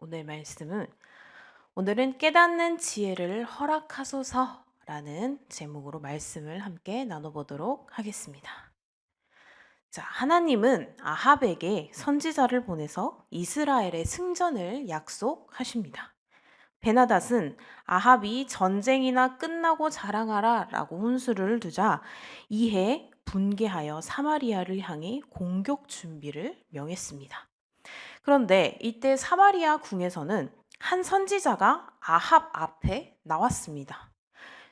오늘 말씀은 오늘은 깨닫는 지혜를 허락하소서라는 제목으로 말씀을 함께 나눠보도록 하겠습니다. 자, 하나님은 아합에게 선지자를 보내서 이스라엘의 승전을 약속하십니다. 베나닷은 아합이 전쟁이나 끝나고 자랑하라 라고 훈수를 두자 이해 분개하여 사마리아를 향해 공격 준비를 명했습니다. 그런데 이때 사마리아 궁에서는 한 선지자가 아합 앞에 나왔습니다.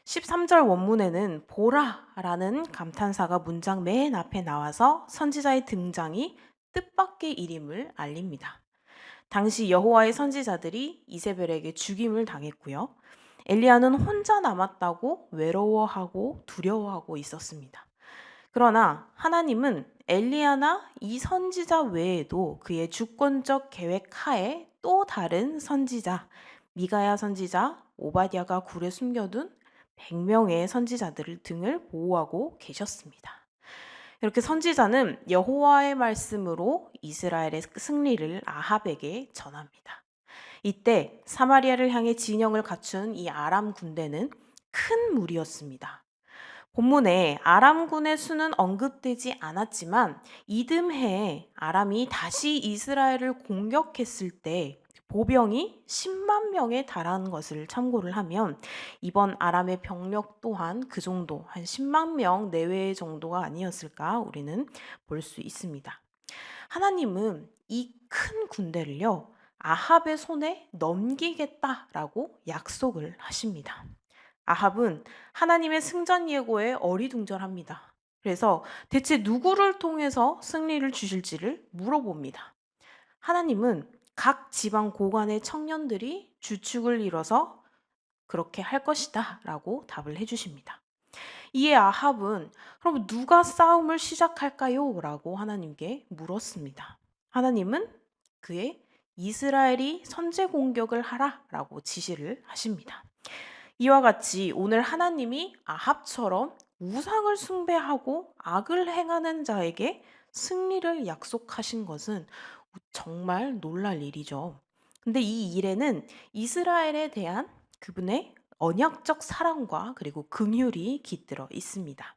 13절 원문에는 보라라는 감탄사가 문장 맨 앞에 나와서 선지자의 등장이 뜻밖의 일임을 알립니다. 당시 여호와의 선지자들이 이세벨에게 죽임을 당했고요. 엘리야는 혼자 남았다고 외로워하고 두려워하고 있었습니다. 그러나 하나님은 엘리야나 이 선지자 외에도 그의 주권적 계획 하에 또 다른 선지자, 미가야 선지자, 오바댜가 굴에 숨겨둔 100명의 선지자들을 등을 보호하고 계셨습니다. 이렇게 선지자는 여호와의 말씀으로 이스라엘의 승리를 아합에게 전합니다. 이때 사마리아를 향해 진영을 갖춘 이 아람 군대는 큰 무리였습니다. 본문에 아람군의 수는 언급되지 않았지만 이듬해에 아람이 다시 이스라엘을 공격했을 때 보병이 10만 명에 달하는 것을 참고를 하면 이번 아람의 병력 또한 그 정도, 한 10만 명 내외 정도가 아니었을까 우리는 볼 수 있습니다. 하나님은 이 큰 군대를요, 아합의 손에 넘기겠다라고 약속을 하십니다. 아합은 하나님의 승전 예고에 어리둥절합니다. 그래서 대체 누구를 통해서 승리를 주실지를 물어봅니다. 하나님은 각 지방 고관의 청년들이 주축을 이뤄서 그렇게 할 것이다 라고 답을 해주십니다. 이에 아합은 그럼 누가 싸움을 시작할까요? 라고 하나님께 물었습니다. 하나님은 그의 이스라엘이 선제 공격을 하라 라고 지시를 하십니다. 이와 같이 오늘 하나님이 아합처럼 우상을 숭배하고 악을 행하는 자에게 승리를 약속하신 것은 정말 놀랄 일이죠. 근데 이 일에는 이스라엘에 대한 그분의 언약적 사랑과 그리고 긍휼이 깃들어 있습니다.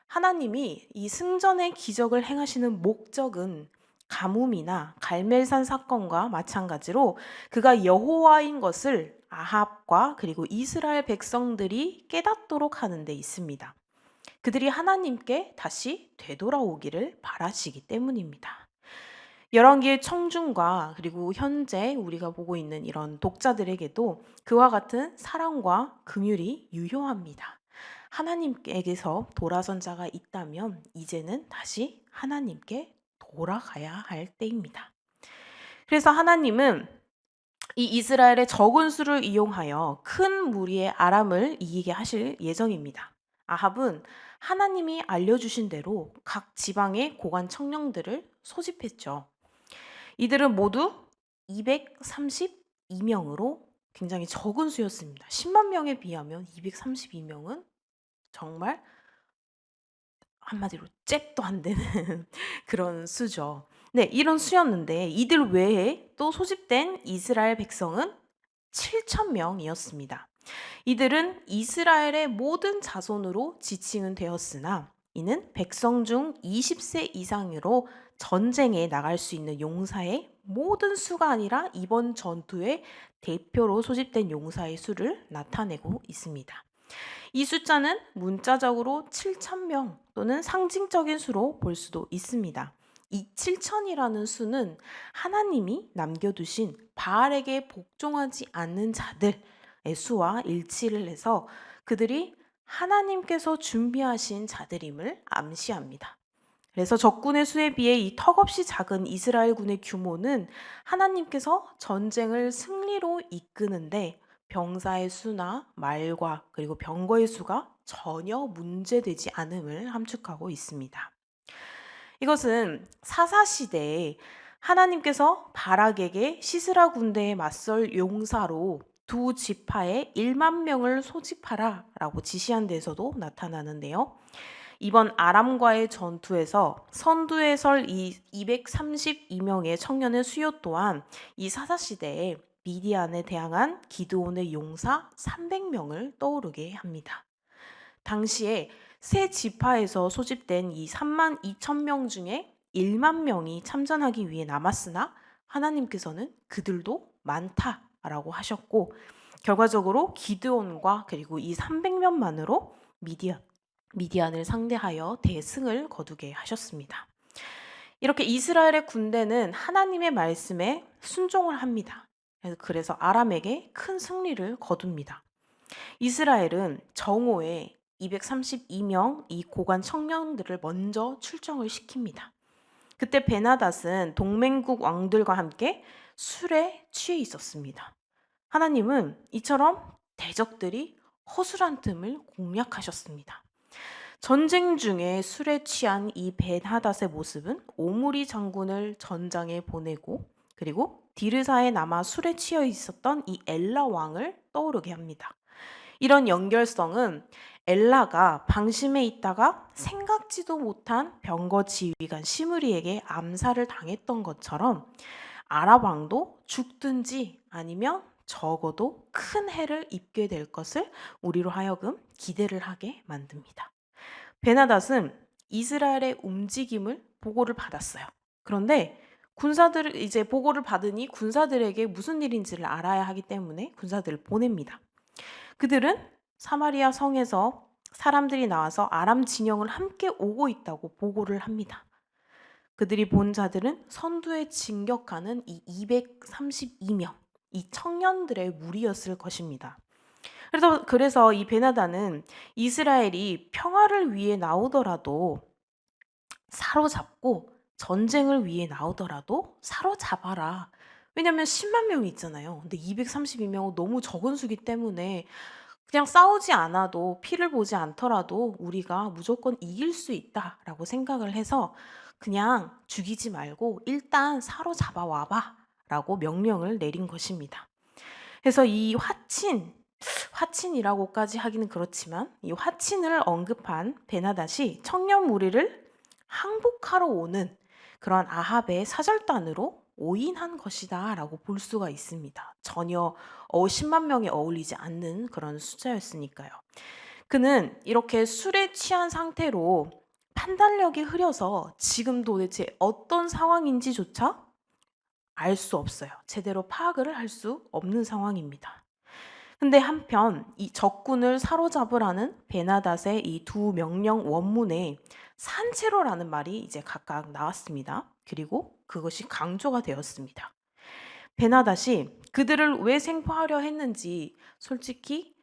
하나님이 이 승전의 기적을 행하시는 목적은 가뭄이나 갈멜산 사건과 마찬가지로 그가 여호와인 것을 아합과 그리고 이스라엘 백성들이 깨닫도록 하는 데 있습니다. 그들이 하나님께 다시 되돌아오기를 바라시기 때문입니다. 열왕기의 청중과 그리고 현재 우리가 보고 있는 이런 독자들에게도 그와 같은 사랑과 긍휼이 유효합니다. 하나님께서 돌아선 자가 있다면 이제는 다시 하나님께 돌아가야 할 때입니다. 그래서 하나님은 이 이스라엘의 적은 수를 이용하여 큰 무리의 아람을 이기게 하실 예정입니다. 아합은 하나님이 알려주신 대로 각 지방의 고관 청령들을 소집했죠. 이들은 모두 232명으로 굉장히 적은 수였습니다. 10만 명에 비하면 232명은 정말 한마디로 잽도 안 되는 그런 수죠. 네, 이런 수였는데 이들 외에 또 소집된 이스라엘 백성은 7천 명이었습니다. 이들은 이스라엘의 모든 자손으로 지칭은 되었으나 이는 백성 중 20세 이상으로 전쟁에 나갈 수 있는 용사의 모든 수가 아니라 이번 전투의 대표로 소집된 용사의 수를 나타내고 있습니다. 이 숫자는 문자적으로 7,000명 또는 상징적인 수로 볼 수도 있습니다. 이 7천이라는 수는 하나님이 남겨두신 바알에게 복종하지 않는 자들의 수와 일치를 해서 그들이 하나님께서 준비하신 자들임을 암시합니다. 그래서 적군의 수에 비해 이 턱없이 작은 이스라엘군의 규모는 하나님께서 전쟁을 승리로 이끄는데 병사의 수나 말과 그리고 병거의 수가 전혀 문제되지 않음을 함축하고 있습니다. 이것은 사사시대에 하나님께서 바락에게 시스라 군대에 맞설 용사로 두 지파에 1만 명을 소집하라 라고 지시한 데서도 나타나는데요. 이번 아람과의 전투에서 선두에 설 이 232명의 청년의 수요 또한 이 사사시대에 미디안에 대항한 기드온의 용사 300명을 떠오르게 합니다. 당시에 세 지파에서 소집된 이 3만 2천 명 중에 1만 명이 참전하기 위해 남았으나 하나님께서는 그들도 많다라고 하셨고, 결과적으로 기드온과 그리고 이 300명만으로 미디안을 상대하여 대승을 거두게 하셨습니다. 이렇게 이스라엘의 군대는 하나님의 말씀에 순종을 합니다. 그래서 아람에게 큰 승리를 거둡니다. 이스라엘은 정오에 232명 이 고관 청년들을 먼저 출정을 시킵니다. 그때 베나닷은 동맹국 왕들과 함께 술에 취해 있었습니다. 하나님은 이처럼 대적들이 허술한 틈을 공략하셨습니다. 전쟁 중에 술에 취한 이 벤하닷의 모습은 오므리 장군을 전장에 보내고, 그리고 디르사에 남아 술에 취해 있었던 이 엘라 왕을 떠오르게 합니다. 이런 연결성은 엘라가 방심해 있다가 생각지도 못한 병거 지휘관 시므리에게 암살을 당했던 것처럼 아랍 왕도 죽든지 아니면 적어도 큰 해를 입게 될 것을 우리로 하여금 기대를 하게 만듭니다. 베나닷은 이스라엘의 움직임을 보고를 받았어요. 그런데 군사들 이제 보고를 받으니 군사들에게 무슨 일인지를 알아야 하기 때문에 군사들을 보냅니다. 그들은 사마리아 성에서 사람들이 나와서 아람 진영을 함께 오고 있다고 보고를 합니다. 그들이 본 자들은 선두에 진격하는 이 232명, 이 청년들의 무리였을 것입니다. 그래서 이 베나다는 이스라엘이 평화를 위해 나오더라도 사로잡고 전쟁을 위해 나오더라도 사로잡아라. 왜냐하면 10만 명이 있잖아요. 근데 232명은 너무 적은 수기 때문에 그냥 싸우지 않아도 피를 보지 않더라도 우리가 무조건 이길 수 있다라고 생각을 해서 그냥 죽이지 말고 일단 사로잡아 와봐 라고 명령을 내린 것입니다. 그래서 이 화친이라고까지 하기는 그렇지만 이 화친을 언급한 베나닷이 청년 무리를 항복하러 오는 그런 아합의 사절단으로 오인한 것이다 라고 볼 수가 있습니다. 전혀 10만 명에 어울리지 않는 그런 숫자였으니까요. 그는 이렇게 술에 취한 상태로 판단력이 흐려서 지금 도대체 어떤 상황인지조차 알 수 없어요. 제대로 파악을 할 수 없는 상황입니다. 근데 한편 이 적군을 사로잡으라는 베나닷의 이 두 명령 원문에 산채로라는 말이 이제 각각 나왔습니다. 그리고 그것이 강조가 되었습니다. 베나닷이 그들을 왜 생포하려 했는지 솔직히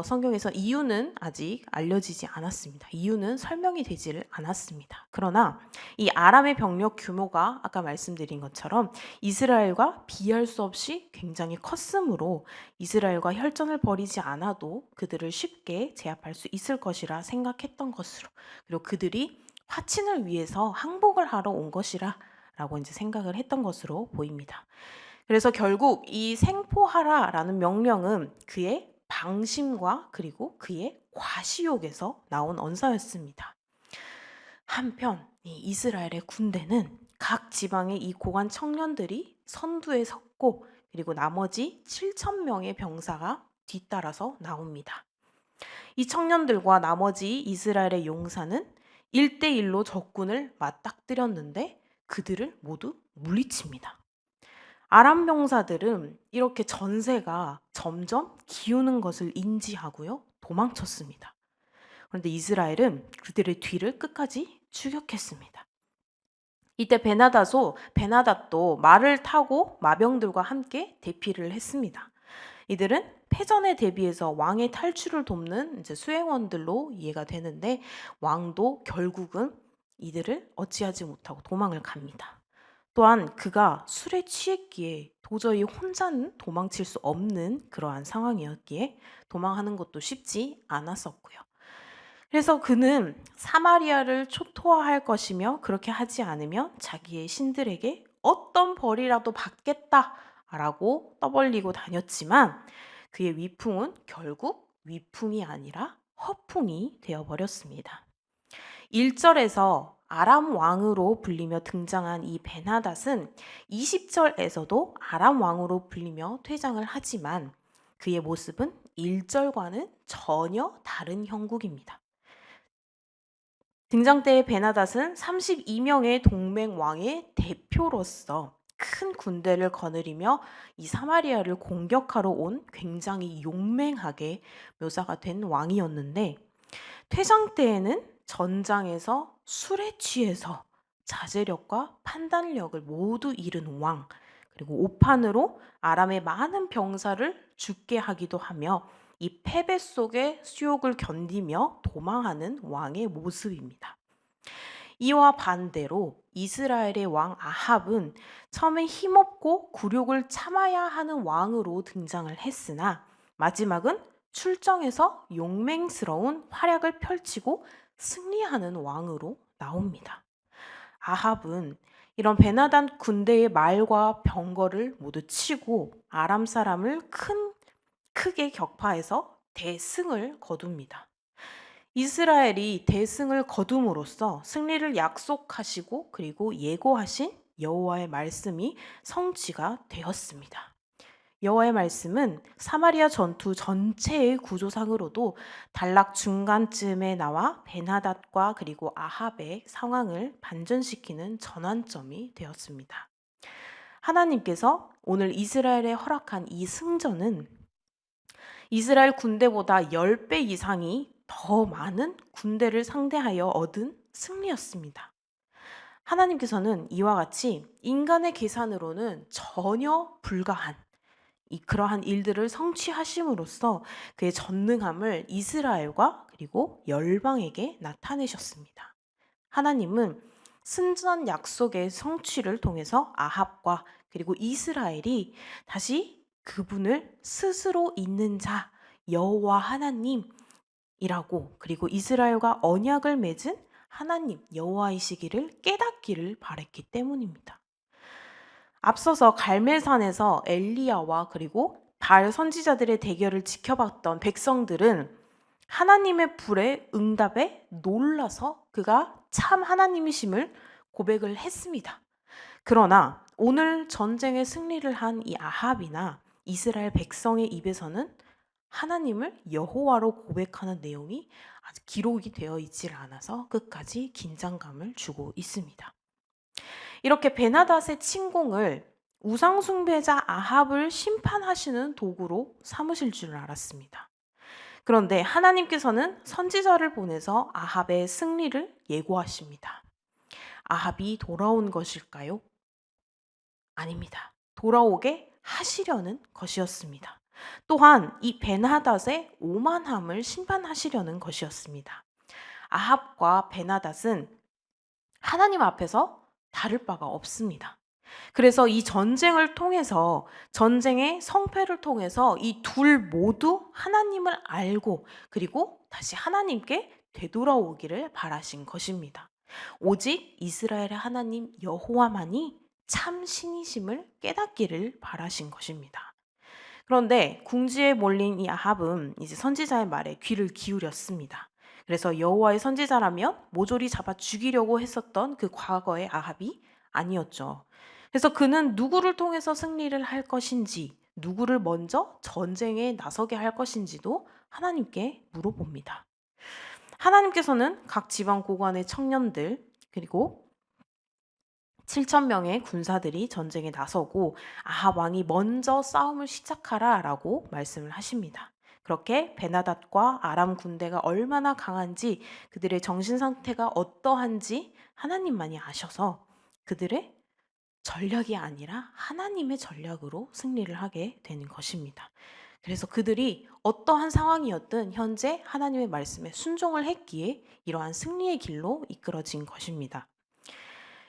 성경에서 이유는 아직 알려지지 않았습니다. 이유는 설명이 되지를 않았습니다. 그러나 이 아람의 병력 규모가 아까 말씀드린 것처럼 이스라엘과 비할 수 없이 굉장히 컸으므로 이스라엘과 혈전을 벌이지 않아도 그들을 쉽게 제압할 수 있을 것이라 생각했던 것으로, 그리고 그들이 화친을 위해서 항복을 하러 온 것이라 라고 이제 생각을 했던 것으로 보입니다. 그래서 결국 이 생포하라라는 명령은 그의 방심과 그리고 그의 과시욕에서 나온 언사였습니다. 한편 이 이스라엘의 군대는 각 지방의 이 고관 청년들이 선두에 섰고, 그리고 나머지 7천 명의 병사가 뒤따라서 나옵니다. 이 청년들과 나머지 이스라엘의 용사는 1대1로 적군을 맞닥뜨렸는데 그들을 모두 물리칩니다. 아람 병사들은 이렇게 전세가 점점 기우는 것을 인지하고요, 도망쳤습니다. 그런데 이스라엘은 그들의 뒤를 끝까지 추격했습니다. 이때 베나닷도 말을 타고 마병들과 함께 대피를 했습니다. 이들은 패전에 대비해서 왕의 탈출을 돕는 이제 수행원들로 이해가 되는데, 왕도 결국은 이들을 어찌하지 못하고 도망을 갑니다. 또한 그가 술에 취했기에 도저히 혼자는 도망칠 수 없는 그러한 상황이었기에 도망하는 것도 쉽지 않았었고요. 그래서 그는 사마리아를 초토화할 것이며 그렇게 하지 않으면 자기의 신들에게 어떤 벌이라도 받겠다라고 떠벌리고 다녔지만 그의 위풍은 결국 위풍이 아니라 허풍이 되어버렸습니다. 1절에서 아람 왕으로 불리며 등장한 이 베나닷은 20절에서도 아람 왕으로 불리며 퇴장을 하지만 그의 모습은 1절과는 전혀 다른 형국입니다. 등장 때의 베나닷은 32명의 동맹 왕의 대표로서 큰 군대를 거느리며 이 사마리아를 공격하러 온 굉장히 용맹하게 묘사가 된 왕이었는데, 퇴장 때에는 전장에서 술에 취해서 자제력과 판단력을 모두 잃은 왕, 그리고 오판으로 아람의 많은 병사를 죽게 하기도 하며 이 패배 속에 수욕을 견디며 도망하는 왕의 모습입니다. 이와 반대로 이스라엘의 왕 아합은 처음에 힘없고 굴욕을 참아야 하는 왕으로 등장을 했으나 마지막은 출정에서 용맹스러운 활약을 펼치고 승리하는 왕으로 나옵니다. 아합은 이런 베나단 군대의 말과 병거를 모두 치고 아람 사람을 크게 격파해서 대승을 거둡니다. 이스라엘이 대승을 거둠으로써 승리를 약속하시고 그리고 예고하신 여호와의 말씀이 성취가 되었습니다. 여호와의 말씀은 사마리아 전투 전체의 구조상으로도 단락 중간쯤에 나와 베나닷과 그리고 아합의 상황을 반전시키는 전환점이 되었습니다. 하나님께서 오늘 이스라엘에 허락한 이 승전은 이스라엘 군대보다 10배 이상이 더 많은 군대를 상대하여 얻은 승리였습니다. 하나님께서는 이와 같이 인간의 계산으로는 전혀 불가한 그러한 일들을 성취하심으로써 그의 전능함을 이스라엘과 그리고 열방에게 나타내셨습니다. 하나님은 승전 약속의 성취를 통해서 아합과 그리고 이스라엘이 다시 그분을 스스로 있는 자 여호와 하나님이라고, 그리고 이스라엘과 언약을 맺은 하나님 여호와이시기를 깨닫기를 바랬기 때문입니다. 앞서서 갈멜산에서 엘리야와 그리고 바알 선지자들의 대결을 지켜봤던 백성들은 하나님의 불의 응답에 놀라서 그가 참 하나님이심을 고백을 했습니다. 그러나 오늘 전쟁에 승리를 한 이 아합이나 이스라엘 백성의 입에서는 하나님을 여호와로 고백하는 내용이 아직 기록이 되어 있질 않아서 끝까지 긴장감을 주고 있습니다. 이렇게 베나닷의 침공을 우상 숭배자 아합을 심판하시는 도구로 삼으실 줄 알았습니다. 그런데 하나님께서는 선지자를 보내서 아합의 승리를 예고하십니다. 아합이 돌아온 것일까요? 아닙니다. 돌아오게 하시려는 것이었습니다. 또한 이 베나닷의 오만함을 심판하시려는 것이었습니다. 아합과 베나닷은 하나님 앞에서 다를 바가 없습니다. 그래서 이 전쟁을 통해서, 전쟁의 성패를 통해서 이 둘 모두 하나님을 알고 그리고 다시 하나님께 되돌아오기를 바라신 것입니다. 오직 이스라엘의 하나님 여호와만이 참 신이심을 깨닫기를 바라신 것입니다. 그런데 궁지에 몰린 이 아합은 이제 선지자의 말에 귀를 기울였습니다. 그래서 여호와의 선지자라면 모조리 잡아 죽이려고 했었던 그 과거의 아합이 아니었죠. 그래서 그는 누구를 통해서 승리를 할 것인지, 누구를 먼저 전쟁에 나서게 할 것인지도 하나님께 물어봅니다. 하나님께서는 각 지방 고관의 청년들 그리고 7,000명의 군사들이 전쟁에 나서고 아합 왕이 먼저 싸움을 시작하라라고 말씀을 하십니다. 그렇게 베나닷과 아람 군대가 얼마나 강한지, 그들의 정신 상태가 어떠한지 하나님만이 아셔서 그들의 전략이 아니라 하나님의 전략으로 승리를 하게 되는 것입니다. 그래서 그들이 어떠한 상황이었든 현재 하나님의 말씀에 순종을 했기에 이러한 승리의 길로 이끌어진 것입니다.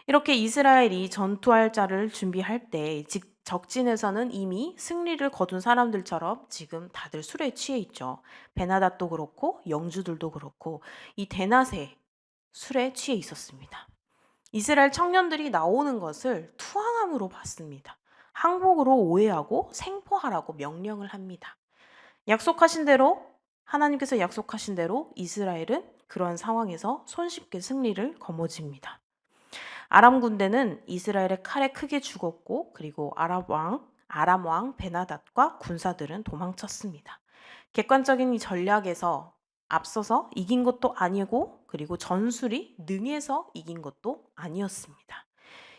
이렇게 이스라엘이 전투할 자를 준비할 때 적진에서는 이미 승리를 거둔 사람들처럼 지금 다들 술에 취해 있죠. 베나닷도 그렇고 영주들도 그렇고 이 데낫에 술에 취해 있었습니다. 이스라엘 청년들이 나오는 것을 투항함으로 봤습니다. 항복으로 오해하고 생포하라고 명령을 합니다. 하나님께서 약속하신 대로 이스라엘은 그런 상황에서 손쉽게 승리를 거머쥡니다. 아람 군대는 이스라엘의 칼에 크게 죽었고 그리고 아람 왕 베나닷과 군사들은 도망쳤습니다. 객관적인 이 전략에서 앞서서 이긴 것도 아니고 그리고 전술이 능해서 이긴 것도 아니었습니다.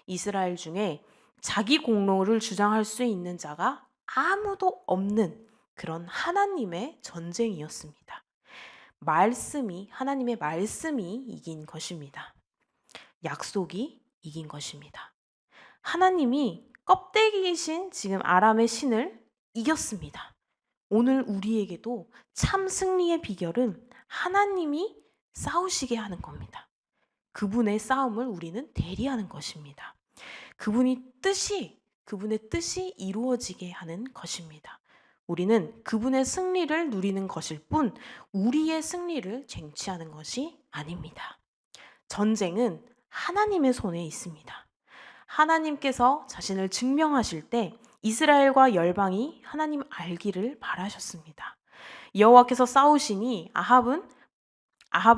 이스라엘 중에 자기 공로를 주장할 수 있는 자가 아무도 없는 그런 하나님의 전쟁이었습니다. 하나님의 말씀이 이긴 것입니다. 약속이 이긴 것입니다. 하나님이 껍데기이신 지금 아람의 신을 이겼습니다. 오늘 우리에게도 참 승리의 비결은 하나님이 싸우시게 하는 겁니다. 그분의 싸움을 우리는 대리하는 것입니다. 그분의 뜻이 이루어지게 하는 것입니다. 우리는 그분의 승리를 누리는 것일 뿐 우리의 승리를 쟁취하는 것이 아닙니다. 전쟁은 하나님의 손에 있습니다. 하나님께서 자신을 증명하실 때 이스라엘과 열방이 하나님 알기를 바라셨습니다. 여호와께서 싸우시니 아합은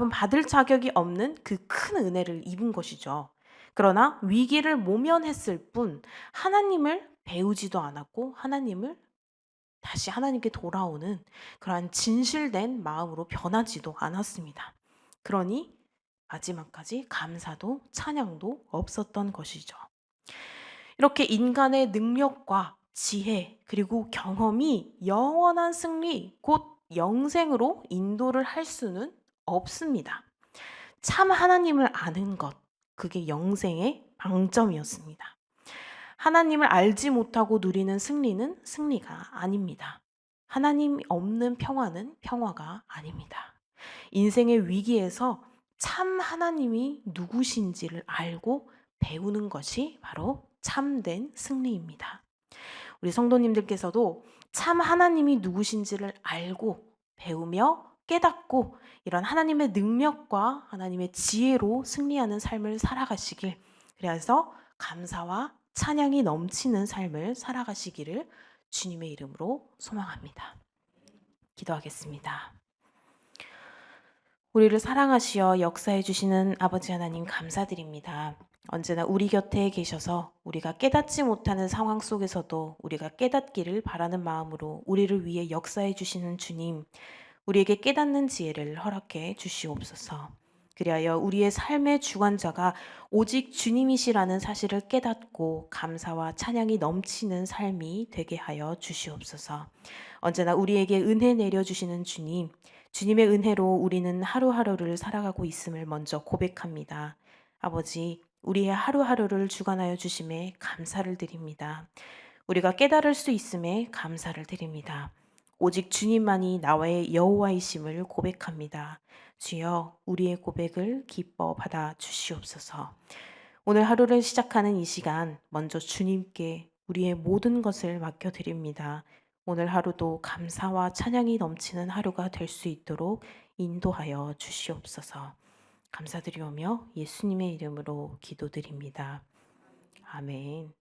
받을 자격이 없는 그 큰 은혜를 입은 것이죠. 그러나 위기를 모면했을 뿐 하나님을 배우지도 않았고 다시 하나님께 돌아오는 그러한 진실된 마음으로 변하지도 않았습니다. 그러니 마지막까지 감사도 찬양도 없었던 것이죠. 이렇게 인간의 능력과 지혜 그리고 경험이 영원한 승리 곧 영생으로 인도를 할 수는 없습니다. 참 하나님을 아는 것, 그게 영생의 방점이었습니다. 하나님을 알지 못하고 누리는 승리는 승리가 아닙니다. 하나님 없는 평화는 평화가 아닙니다. 인생의 위기에서 참 하나님이 누구신지를 알고 배우는 것이 바로 참된 승리입니다. 우리 성도님들께서도 참 하나님이 누구신지를 알고 배우며 깨닫고 이런 하나님의 능력과 하나님의 지혜로 승리하는 삶을 살아가시길, 그래서 감사와 찬양이 넘치는 삶을 살아가시기를 주님의 이름으로 소망합니다. 기도하겠습니다. 우리를 사랑하시어 역사해 주시는 아버지 하나님 감사드립니다. 언제나 우리 곁에 계셔서 우리가 깨닫지 못하는 상황 속에서도 우리가 깨닫기를 바라는 마음으로 우리를 위해 역사해 주시는 주님, 우리에게 깨닫는 지혜를 허락해 주시옵소서. 그리하여 우리의 삶의 주관자가 오직 주님이시라는 사실을 깨닫고 감사와 찬양이 넘치는 삶이 되게 하여 주시옵소서. 언제나 우리에게 은혜 내려주시는 주님, 주님의 은혜로 우리는 하루하루를 살아가고 있음을 먼저 고백합니다. 아버지, 우리의 하루하루를 주관하여 주심에 감사를 드립니다. 우리가 깨달을 수 있음에 감사를 드립니다. 오직 주님만이 나와의 여호와이심을 고백합니다. 주여, 우리의 고백을 기뻐 받아 주시옵소서. 오늘 하루를 시작하는 이 시간 먼저 주님께 우리의 모든 것을 맡겨드립니다. 오늘 하루도 감사와 찬양이 넘치는 하루가 될 수 있도록 인도하여 주시옵소서. 감사드리오며 예수님의 이름으로 기도드립니다. 아멘.